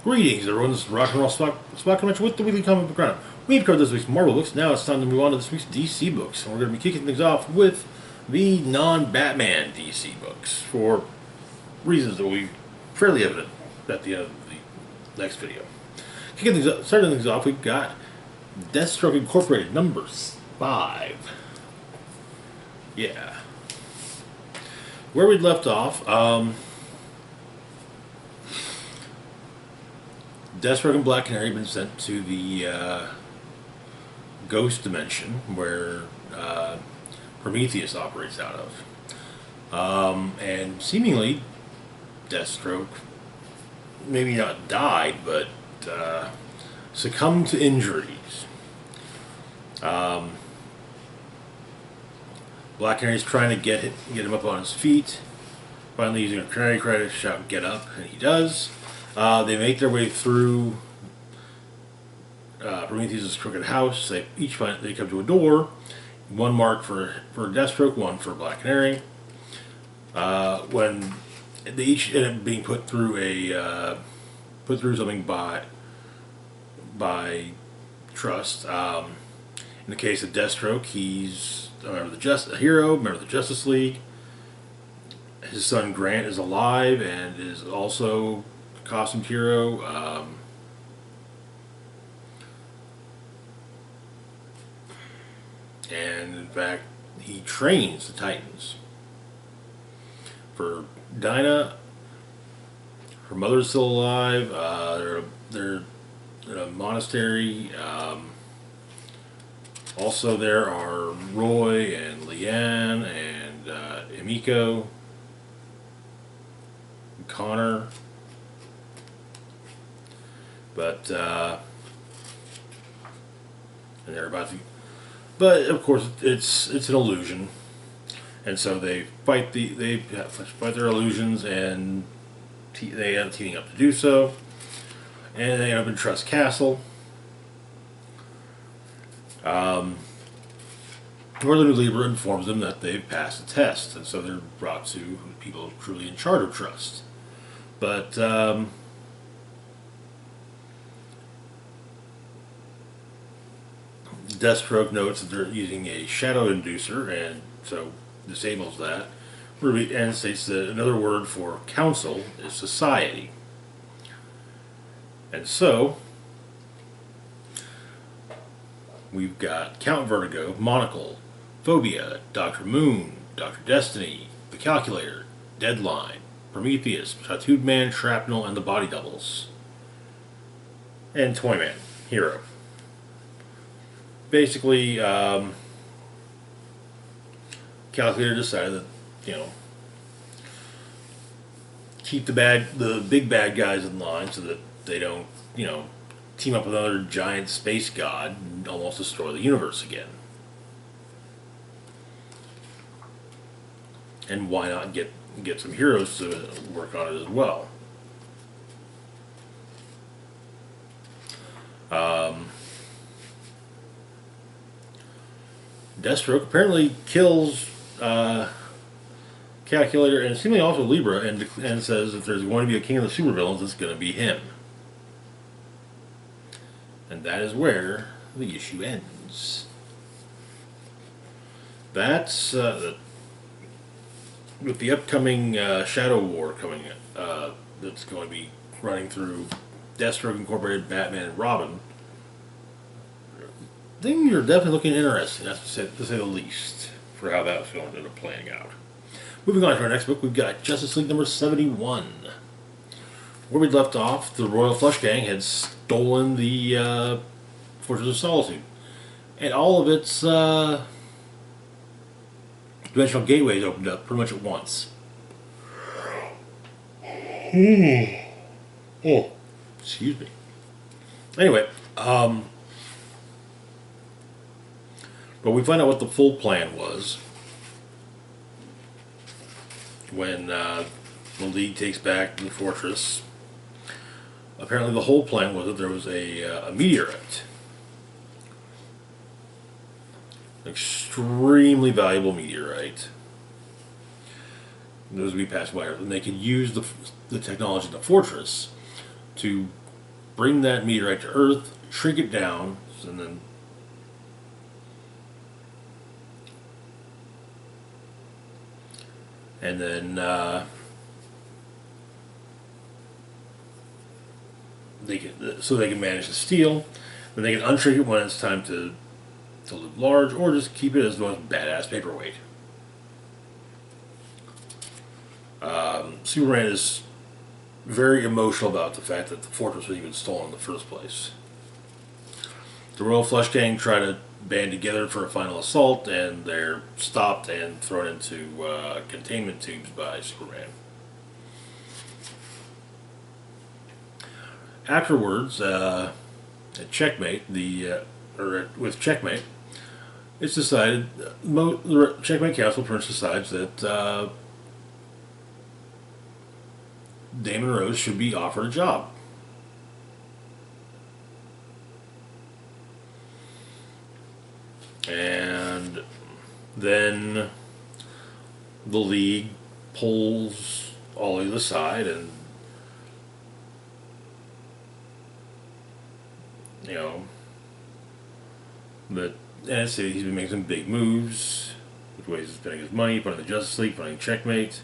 Greetings, everyone. This is Rock and Roll Spot Convention with the Weekly Comic Book Roundup. We've covered this week's Marvel books. Now it's time to move on to this week's DC books. And we're going to be kicking things off with the non-Batman DC books for reasons that will be fairly evident at the end of the next video. Starting things off, we've got Deathstroke Incorporated, number 5. Yeah. Where we'd left off, Deathstroke and Black Canary have been sent to the ghost dimension where Prometheus operates out of. And seemingly, Deathstroke maybe not died, but succumbed to injuries. Black Canary's trying to get him up on his feet, finally using a canary cry to shout, "Get up," and he does. They make their way through Prometheus' crooked house. They come to a door, one marked for Deathstroke, one for Black Canary. When they each end up being put through something by trust. In the case of Deathstroke, he's a hero, member of the Justice League. His son Grant is alive and is also costumed hero. And in fact, he trains the Titans. For Dinah, her mother's still alive. They're in a monastery. Also, there are Roy and Leanne and Emiko, and Connor. But and they're about to. But of course, it's an illusion, and so they fight their illusions, and they end up teaming up to do so, and they end up in Trust Castle. Northern Libra informs them that they've passed the test, and so they're brought to people truly in charge of Trust. But Deathstroke notes that they're using a shadow inducer, and so disables that. And states that another word for council is society. And so we've got Count Vertigo, Monocle, Phobia, Dr. Moon, Dr. Destiny, The Calculator, Deadline, Prometheus, Tattooed Man, Shrapnel, and the Body Doubles. And Toyman, Hero. Basically, Calculator decided that, keep the big bad guys in line so that they don't, team up with another giant space god and almost destroy the universe again. And why not get some heroes to work on it as well? Deathstroke apparently kills Calculator and seemingly also Libra, and says if there's going to be a king of the supervillains, it's going to be him. And that is where the issue ends. That's with the upcoming Shadow War coming. That's going to be running through Deathstroke Incorporated, Batman, and Robin. Things are definitely looking interesting, that's to say the least, for how that's going to end up playing out. Moving on to our next book, we've got Justice League number 71. Where we'd left off, the Royal Flush Gang had stolen the Fortress of Solitude. And all of its dimensional gateways opened up pretty much at once. Oh, excuse me. Anyway, but we find out what the full plan was when the League takes back the fortress. Apparently the whole plan was that there was a meteorite. An extremely valuable meteorite. As we pass by, and they could use the technology in the fortress to bring that meteorite to Earth, shrink it down, and then they can manage the steel. Then they can unshrink it when it's time to live large, or just keep it as the most badass paperweight. Superman is very emotional about the fact that the fortress was even stolen in the first place. The Royal Flush Gang try to band together for a final assault, and they're stopped and thrown into containment tubes by Superman. Afterwards, at Checkmate, with Checkmate, it's decided, the Checkmate Council Prince decides that Damon Rose should be offered a job. And then the League pulls Ollie to the side, and you know that he's been making some big moves with ways he's spending his money, putting the Justice League, putting Checkmate,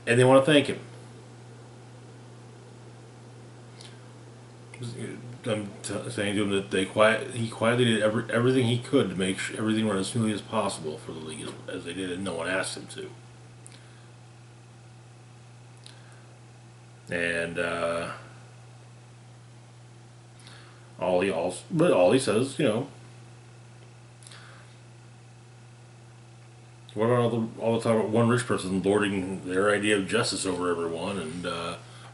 and they want to thank him. I'm saying to him that he quietly did everything he could to make sure everything run as smoothly as possible for the League as they did, and no one asked him to. And Ollie says, what about all the time about one rich person lording their idea of justice over everyone? And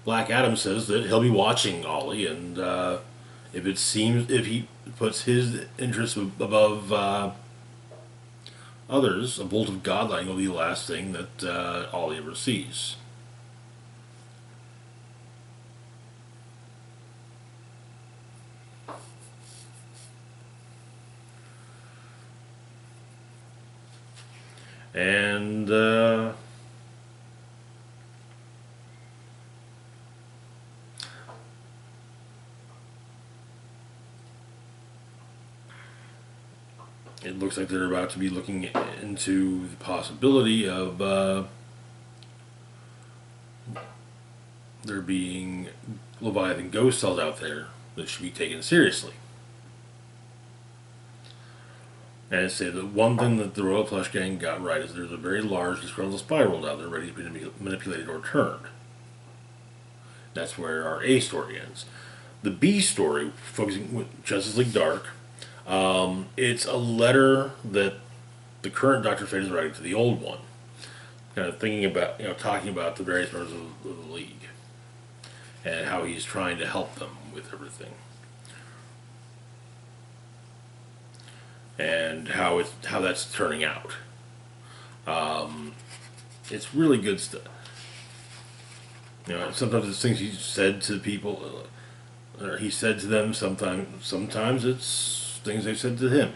Black Adam says that he'll be watching Ollie, and if he puts his interests above others, a bolt of God lightning will be the last thing that Ollie ever sees. And it looks like they're about to be looking into the possibility of there being Leviathan ghost cells out there that should be taken seriously. And say that one thing that the Royal Flush Gang got right is there's a very large disgruntled spiral out there ready to be manipulated or turned. That's where our A story ends. The B story, focusing with Justice League Dark, it's a letter that the current Dr. Fate is writing to the old one, kind of thinking about, talking about the various members of the League and how he's trying to help them with everything. And how that's turning out. It's really good stuff. Sometimes it's things he said to people, or he said to them. Sometimes it's things they said to him.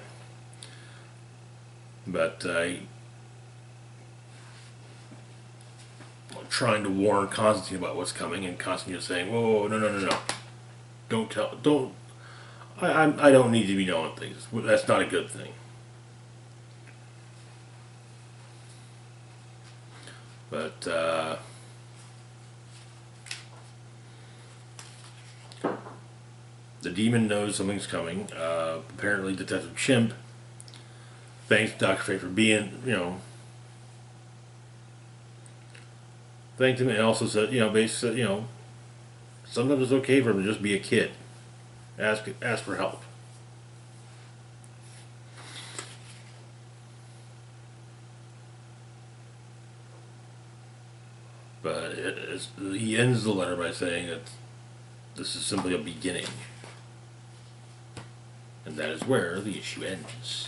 But trying to warn Constantine about what's coming, and Constantine is saying, "Whoa, no, don't." I don't need to be knowing things. That's not a good thing. But the demon knows something's coming. Apparently, Detective Chimp thanks Dr. Fate for being, thanked him, and also said, basically said, sometimes it's okay for him to just be a kid. Ask for help. But he ends the letter by saying that this is simply a beginning. And that is where the issue ends.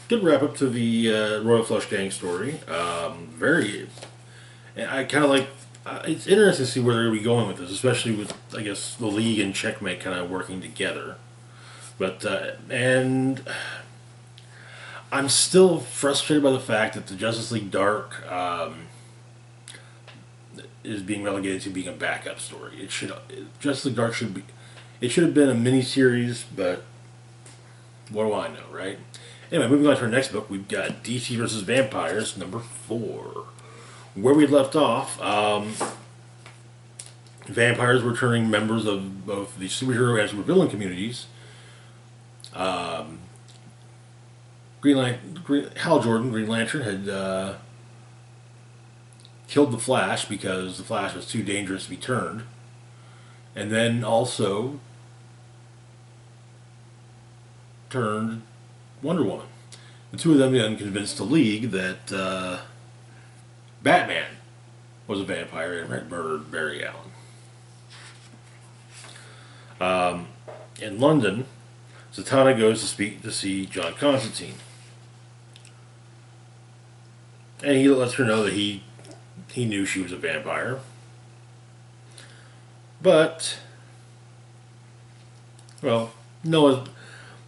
Good wrap up to the Royal Flush Gang story. And I kind of like. It's interesting to see where they're going to be going with this, especially with, I guess, the League and Checkmate kind of working together. But, and I'm still frustrated by the fact that the Justice League Dark, is being relegated to being a backup story. It should Justice League Dark should be. It should have been a miniseries, but what do I know, right? Anyway, moving on to our next book, we've got DC versus Vampires, number 4. Where we left off, vampires were turning members of both the superhero and supervillain communities. Hal Jordan, Green Lantern, had killed the Flash because the Flash was too dangerous to be turned. And then also turned Wonder Woman. The two of them then convinced the League that Batman was a vampire and had murdered Barry Allen. In London, Zatanna goes to see John Constantine. And he lets her know that he knew she was a vampire. But, well, no,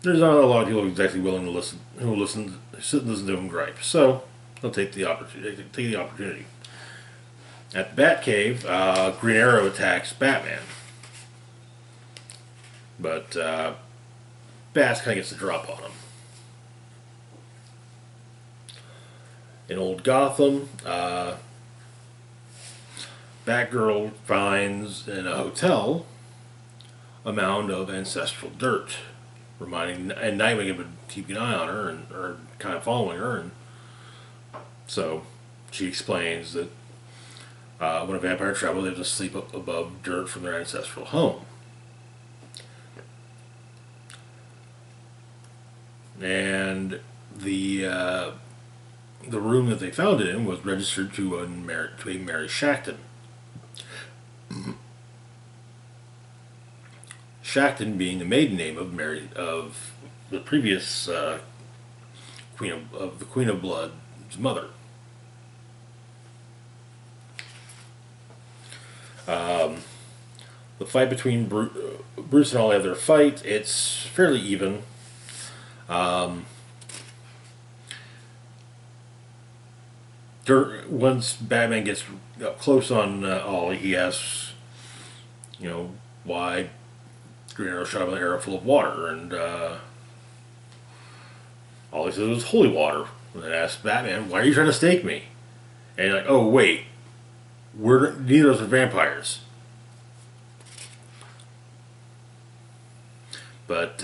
there's not a lot of people exactly willing to listen, sit and listen to him gripe. So, they'll take the opportunity. At the Batcave, Green Arrow attacks Batman. But, Bats kind of gets the drop on him. In Old Gotham, Batgirl finds in a hotel a mound of ancestral dirt, and Nightwing had been keeping an eye on her or kind of following her, and so she explains that when a vampire travels, they have to sleep up above dirt from their ancestral home. And the room that they found it in was registered to a Mary Shacton. Shacton being the maiden name of the previous Queen of Blood's mother. The fight between Bruce and Ollie have their fight. It's fairly even. Once Batman gets up close on Ollie, he asks, why Green Arrow shot him with an arrow full of water, and Ollie says it was holy water. And then asks Batman, why are you trying to stake me? And you're like, oh wait, neither of us are vampires. But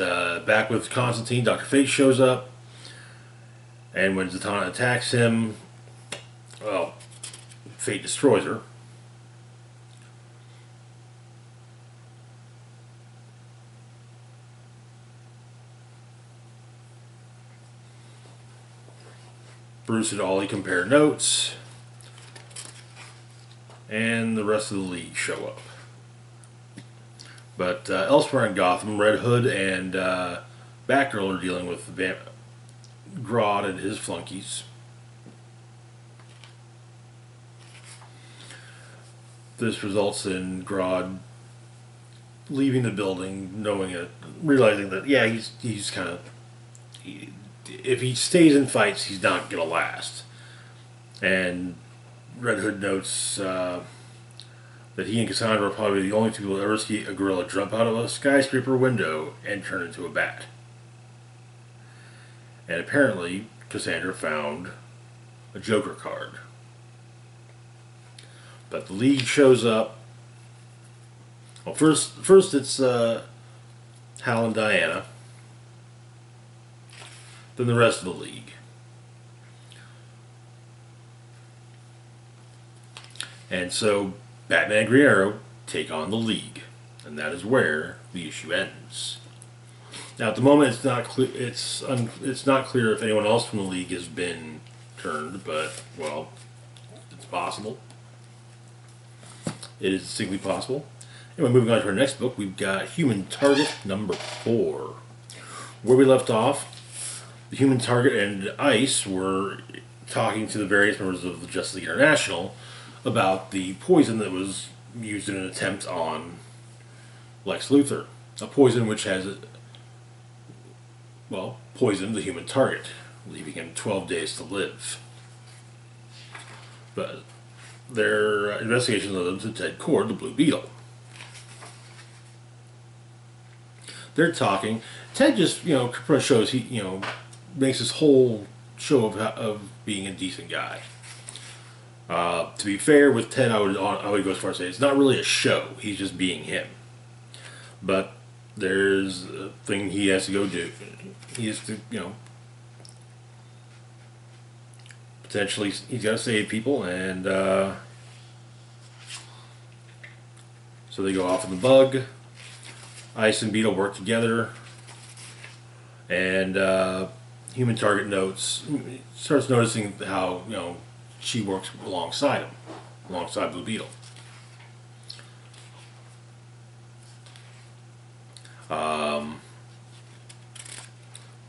back with Constantine, Dr. Fate shows up, and when Zatanna attacks him, well, Fate destroys her. Bruce and Ollie compare notes, and the rest of the League show up. But elsewhere in Gotham, Red Hood and Batgirl are dealing with Grodd and his flunkies. This results in Grodd leaving the building, realizing that, yeah, he's kind of... if he stays in fights, he's not going to last. And Red Hood notes that he and Cassandra are probably the only two people to ever see a gorilla jump out of a skyscraper window and turn into a bat. And apparently, Cassandra found a Joker card. But the League shows up. Well, first it's Hal and Diana. Then the rest of the League. And so Batman and Green Arrow take on the League, and that is where the issue ends. Now, at the moment, it's not clear. It's not clear if anyone else from the League has been turned, but well, it's possible. It is distinctly possible. Anyway, moving on to our next book, we've got Human Target number 4. Where we left off, the Human Target and ICE were talking to the various members of the Justice League International about the poison that was used in an attempt on Lex Luthor. A poison which has, poisoned the Human Target, leaving him 12 days to live. But their investigation led them to Ted Cord, the Blue Beetle. They're talking. Ted just, shows he, makes this whole show of being a decent guy. To be fair with Ted, I would go as far as say it's not really a show. He's just being him. But there's a thing he has to go do. He has to, potentially he's got to save people, and so they go off in the bug. Ice and Beetle work together, and Human Target starts noticing how she works alongside him, alongside Blue Beetle.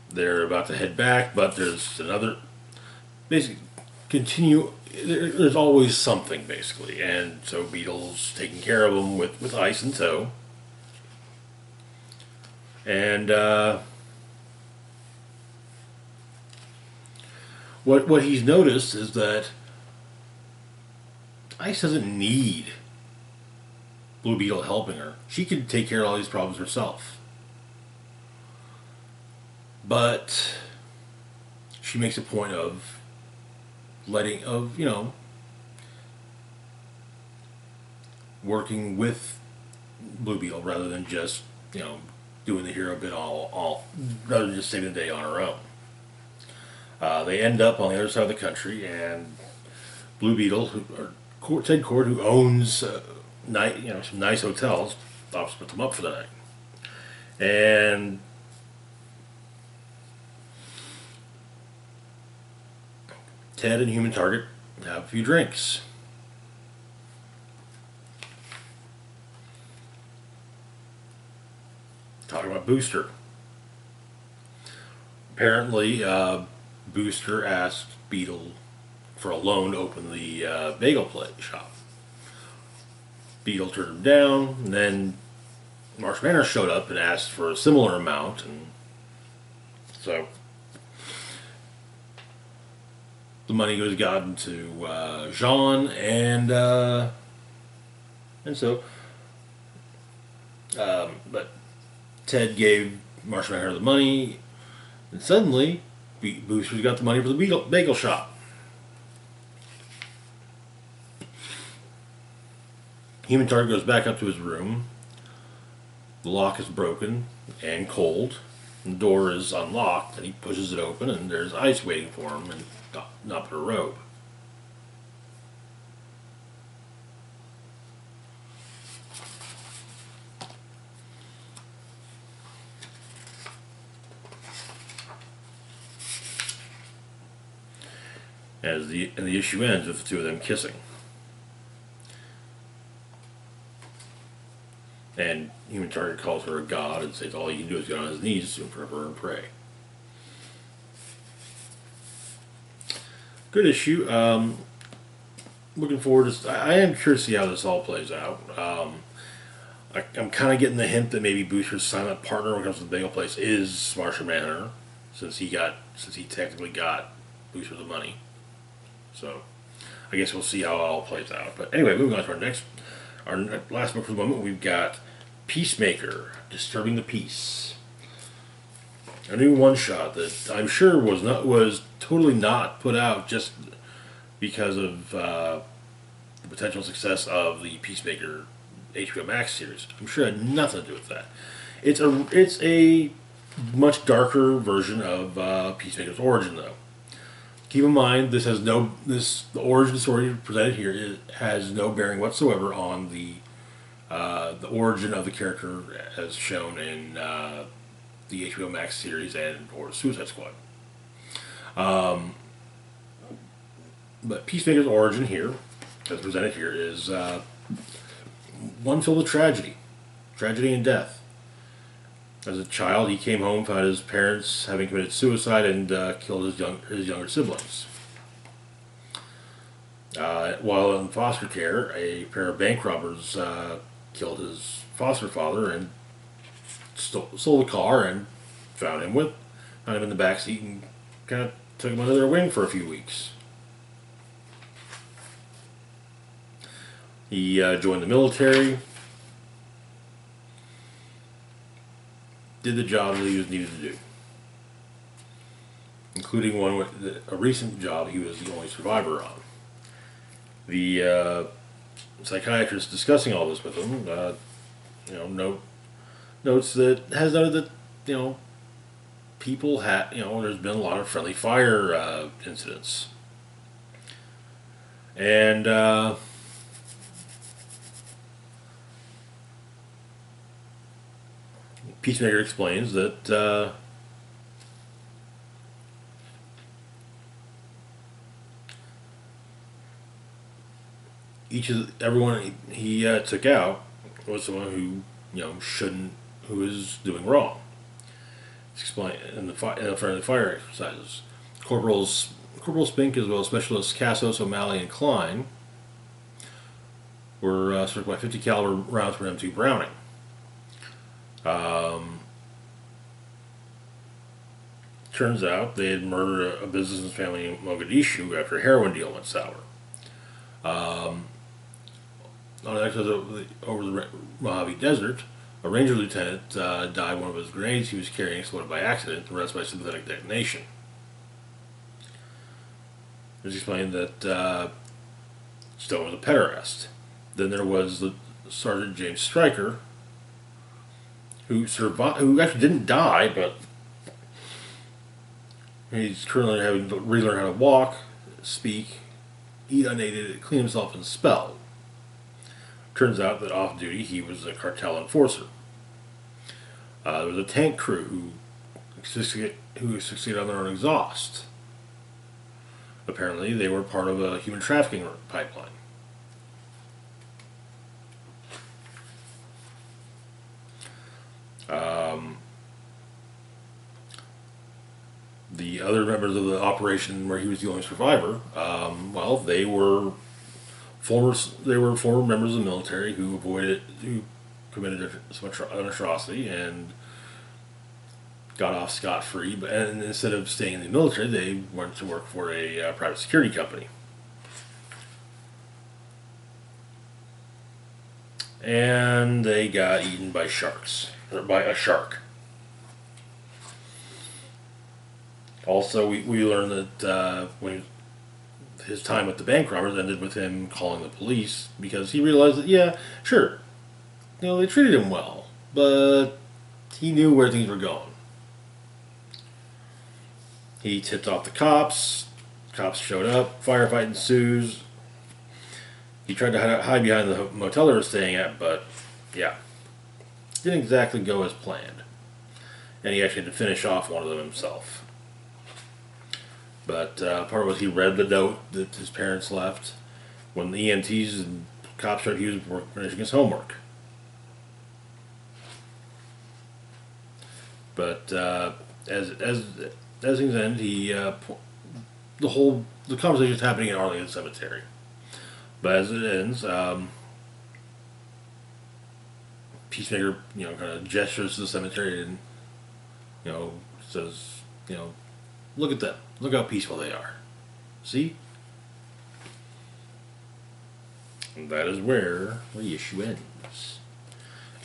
They're about to head back, but there's another. Basically, there's always something, basically, and so Beetle's taking care of them with Ice in tow. And what he's noticed is that Ice doesn't need Blue Beetle helping her. She can take care of all these problems herself. But she makes a point of working with Blue Beetle rather than just, doing the hero bit rather than just saving the day on her own. They end up on the other side of the country, and Blue Beetle, or Ted Cord, who owns some nice hotels, offers to put them up for the night. And Ted and Human Target have a few drinks. Talking about Booster. Apparently, Booster asked Beetle for a loan to open the bagel plate shop. Beetle turned him down, and then Marsh Manor showed up and asked for a similar amount, and so the money was gotten to Jean, and so, but Ted gave Marsh Manor the money, and suddenly Booster's got the money for the bagel shop. Human Target goes back up to his room. The lock is broken and cold. The door is unlocked, and he pushes it open, and there's Ice waiting for him and not her robe. And the issue ends with the two of them kissing. And Human Target calls her a god and says all he can do is get on his knees for her and pray. Good issue. Looking forward to. I am curious to see how this all plays out. I'm kind of getting the hint that maybe Booster's silent partner when it comes to the bagel place is Marshall Manhunter, since he technically got Booster the money. So I guess we'll see how it all plays out. But anyway, moving on to our last book for the moment, we've got Peacemaker, Disturbing the Peace. A new one-shot that I'm sure was totally not put out just because of the potential success of the Peacemaker HBO Max series. I'm sure it had nothing to do with that. It's a much darker version of Peacemaker's origin, though. Keep in mind, the origin story presented here has no bearing whatsoever on the origin of the character as shown in the HBO Max series or Suicide Squad. But Peacemaker's origin here, as presented here, is one filled with tragedy and death. As a child, he came home, found his parents having committed suicide, and killed his younger siblings. While in foster care, a pair of bank robbers killed his foster father and stole the car and found him in the back seat and kind of took him under their wing for a few weeks. He joined the military, did the job that he was needed to do, including one with a recent job he was the only survivor on. The psychiatrist discussing all this with him, notes that has noted that people have there's been a lot of friendly fire incidents, and Peacemaker explains that everyone he took out was someone who who is doing wrong. It's explained in the front of the fire exercises. Corporal Spink as well as Specialists Cassos, O'Malley, and Klein were struck by 50 caliber rounds from M2 Browning. Turns out they had murdered a businessman's family in Mogadishu after a heroin deal went sour. On an exercise over the Mojave Desert, a ranger lieutenant died. One of his grenades he was carrying exploded by accident, the rest by synthetic detonation. It was explained that Stone was a pet arrest. Then there was the Sergeant James Stryker, who survived, who actually didn't die, but he's currently having to relearn how to walk, speak, eat unaided, clean himself, and spell. Turns out that off duty he was a cartel enforcer. There was a tank crew who succeeded on their own exhaust. Apparently, they were part of a human trafficking pipeline. The other members of the operation where he was the only survivor, well, they were former members of the military who committed an atrocity and got off scot-free. And instead of staying in the military, they went to work for a private security company. And they got eaten by sharks, or by a shark. Also, we learned that when his time with the bank robbers ended with him calling the police because he realized that, yeah, sure, they treated him well, but he knew where things were going. He tipped off the cops. Cops showed up. Firefight ensues. He tried to hide behind the motel they were staying at, but yeah, didn't exactly go as planned. And he actually had to finish off one of them himself. But part was he read the note that his parents left when the EMTs and cops showed he was finishing his homework. But as things end, the conversation is happening in Arlington Cemetery. But as it ends, Peacemaker, kind of gestures to the cemetery and, says, look at them. Look how peaceful they are. See? And that is where the issue ends.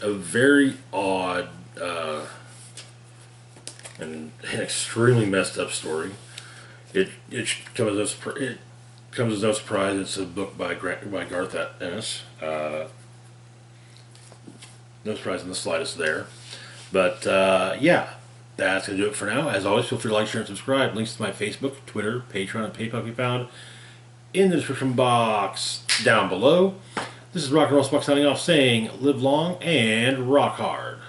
A very odd and an extremely messed up story. It comes as no surprise. It's a book by Garth Ennis. No surprise in the slightest there. But yeah. That's going to do it for now. As always, feel free to like, share, and subscribe. Links to my Facebook, Twitter, Patreon, and PayPal can be found in the description box down below. This is Rock and Roll Spock signing off saying, live long and rock hard.